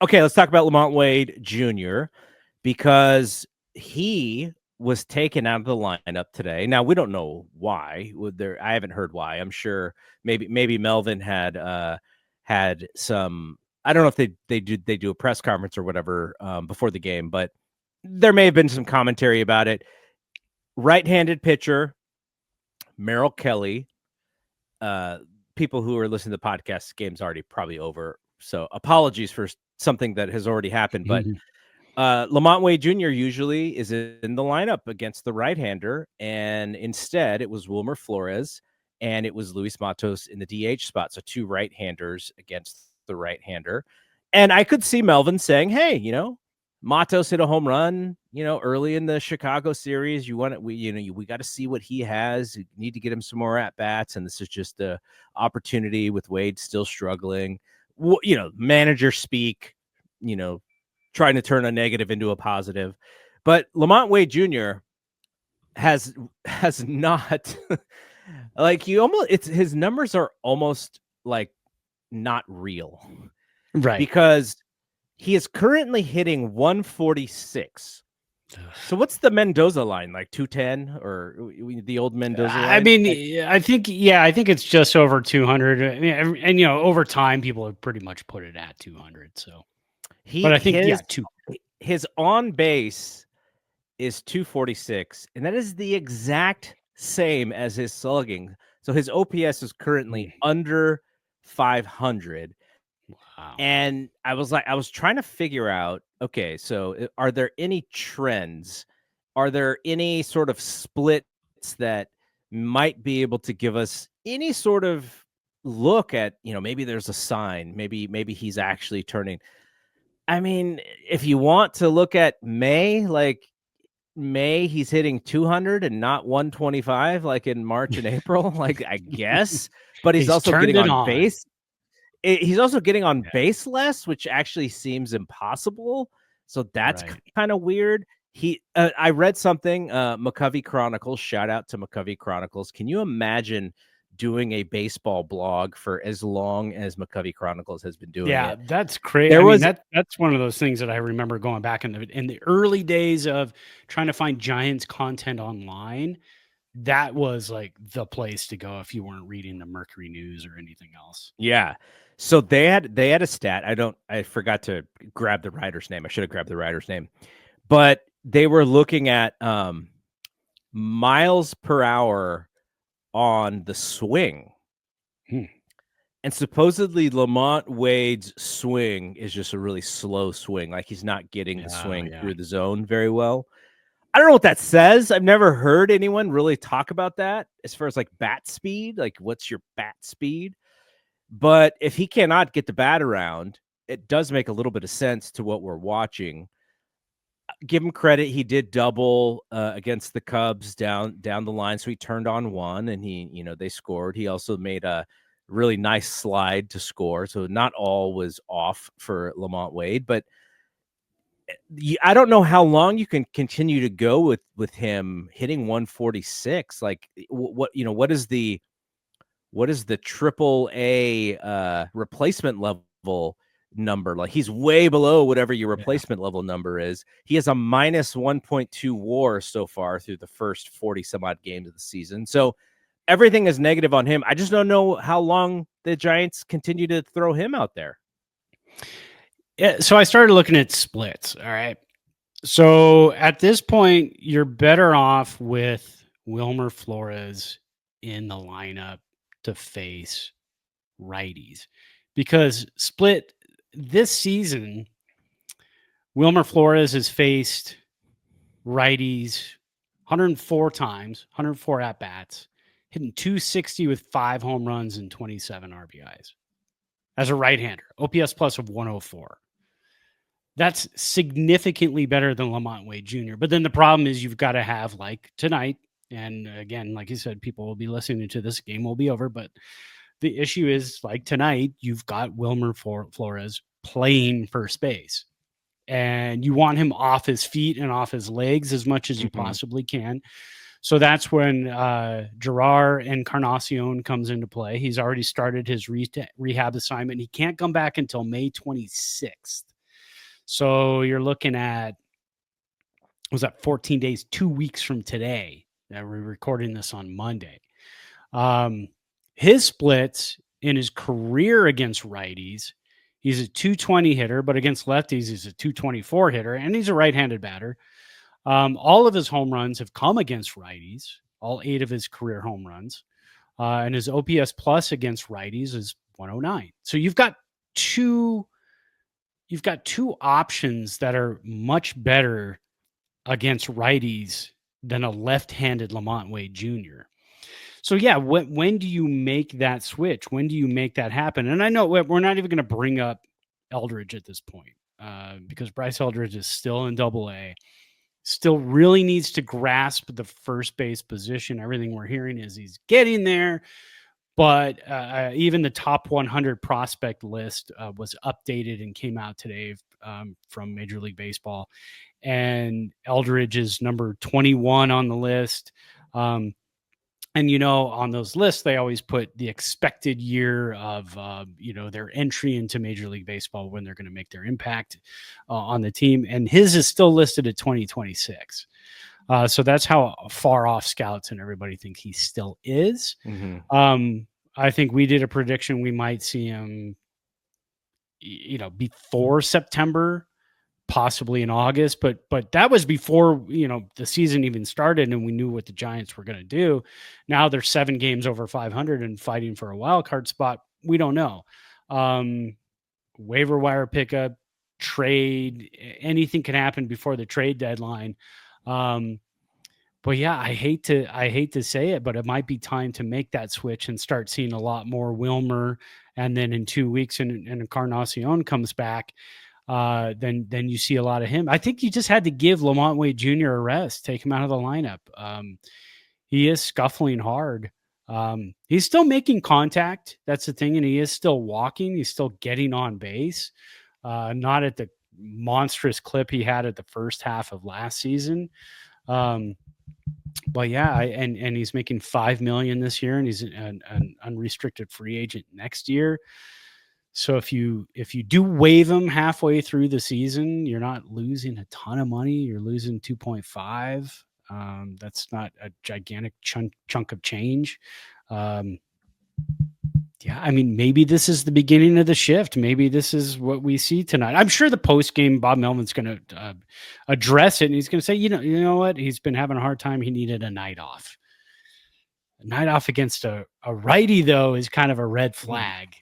Okay, let's talk about LaMont Wade Jr. because he was taken out of the lineup today. Now we don't know why. I haven't heard why. I'm sure maybe Melvin had some. I don't know if they do a press conference or whatever before the game, but there may have been some commentary about it. Right-handed pitcher Merrill Kelly. People who are listening to the podcast, game's already probably over. So apologies for something that has already happened, but LaMont Wade Jr. usually is in the lineup against the right-hander, and instead it was Wilmer Flores and it was Luis Matos in the DH spot. So two right-handers against the right-hander. And I could see Melvin saying, hey, Matos hit a home run, early in the Chicago series. We got to see what he has. You need to get him some more at-bats, and this is just the opportunity with Wade still struggling. Manager speak, trying to turn a negative into a positive. But LaMont Wade Jr. has not like his numbers are almost like not real. Right. Because he is currently hitting 146. So what's the Mendoza line, like 210 or the old Mendoza line? I mean, I think it's just over 200. And over time, people have pretty much put it at 200. So, but I think his on base is 246, and that is the exact same as his slugging. So his OPS is currently under 500. Wow. And I was trying to figure out, okay, so are there any trends? Are there any sort of splits that might be able to give us any sort of look at, maybe there's a sign, maybe he's actually turning. I mean, if you want to look at May, he's hitting 200 and not 125 like in March and April, like I guess, but he's also getting on base. He's also getting on base less, which actually seems impossible. So that's kind of weird. I read something, McCovey Chronicles, shout out to McCovey Chronicles. Can you imagine doing a baseball blog for as long as McCovey Chronicles has been doing it? That's crazy. That's one of those things that I remember going back in the early days of trying to find Giants content online. That was like the place to go if you weren't reading the Mercury News or anything else. Yeah. So they had a stat. I forgot to grab the writer's name. I should have grabbed the writer's name. But they were looking at miles per hour on the swing. And supposedly LaMont Wade's swing is just a really slow swing. Like he's not getting the swing through the zone very well. I don't know what that says. I've never heard anyone really talk about that as far as like bat speed. Like what's your bat speed? But if he cannot get the bat around, it does make a little bit of sense to what we're watching. Give him credit. He did double against the Cubs down the line. So he turned on one and they scored. He also made a really nice slide to score. So not all was off for LaMont Wade, but I don't know how long you can continue to go with him hitting 146. Like what is the triple A replacement level number? Like he's way below whatever your replacement level number is. He has a minus 1.2 WAR so far through the first 40 some odd games of the season. So everything is negative on him. I just don't know how long the Giants continue to throw him out there. Yeah, so I started looking at splits. All right. So at this point, you're better off with Wilmer Flores in the lineup to face righties, because split this season, Wilmer Flores has faced righties 104 times, 104 at bats, hitting 260 with 5 home runs and 27 RBIs as a right-hander, OPS plus of 104. That's significantly better than LaMont Wade Jr. But then the problem is you've got to have, like tonight, and again, like you said, people will be listening to this, game will be over, but the issue is, like tonight, you've got Wilmer Flores playing first base, and you want him off his feet and off his legs as much as you possibly can. So that's when Jerar Encarnacion comes into play. He's already started his rehab assignment. He can't come back until May 26th. So you're looking at, was that 14 days, 2 weeks from today that we're recording this on Monday. His splits in his career against righties, he's a 220 hitter, but against lefties, he's a 224 hitter, and he's a right-handed batter. All of his home runs have come against righties, all 8 of his career home runs. And his OPS plus against righties is 109. So you've got two options that are much better against righties than a left-handed LaMont Wade Jr. So yeah, when do you make that switch? When do you make that happen? And I know we're not even going to bring up Eldridge at this point because Bryce Eldridge is still in Double-A, still really needs to grasp the first base position. Everything we're hearing is he's getting there, but even the top 100 prospect list was updated and came out today from Major League Baseball. And Eldridge is number 21 on the list. And, on those lists, they always put the expected year of, their entry into Major League Baseball when they're going to make their impact on the team. And his is still listed at 2026. So that's how far off scouts and everybody think he still is. Mm-hmm. I think we did a prediction we might see him, before September, possibly in August, but that was before, the season even started and we knew what the Giants were going to do. Now they're 7 games over 500 and fighting for a wild card spot. We don't know. Waiver wire pickup, trade, anything can happen before the trade deadline. But yeah, I hate to say it, but it might be time to make that switch and start seeing a lot more Wilmer. And then in 2 weeks, and Encarnacion comes back, then you see a lot of him. I think you just had to give LaMont Wade Jr. a rest, take him out of the lineup. He is scuffling hard. He's still making contact. That's the thing. And he is still walking. He's still getting on base. Not at the monstrous clip he had at the first half of last season. But yeah, and he's making $5 million this year, and he's an unrestricted free agent next year. So if you do waive him halfway through the season, you're not losing a ton of money. You're losing 2.5. That's not a gigantic chunk of change. Yeah, I mean, maybe this is the beginning of the shift. Maybe this is what we see tonight. I'm sure the post game, Bob Melvin's going to address it, and he's going to say, you know what? He's been having a hard time. He needed a night off. A night off against a righty, though, is kind of a red flag.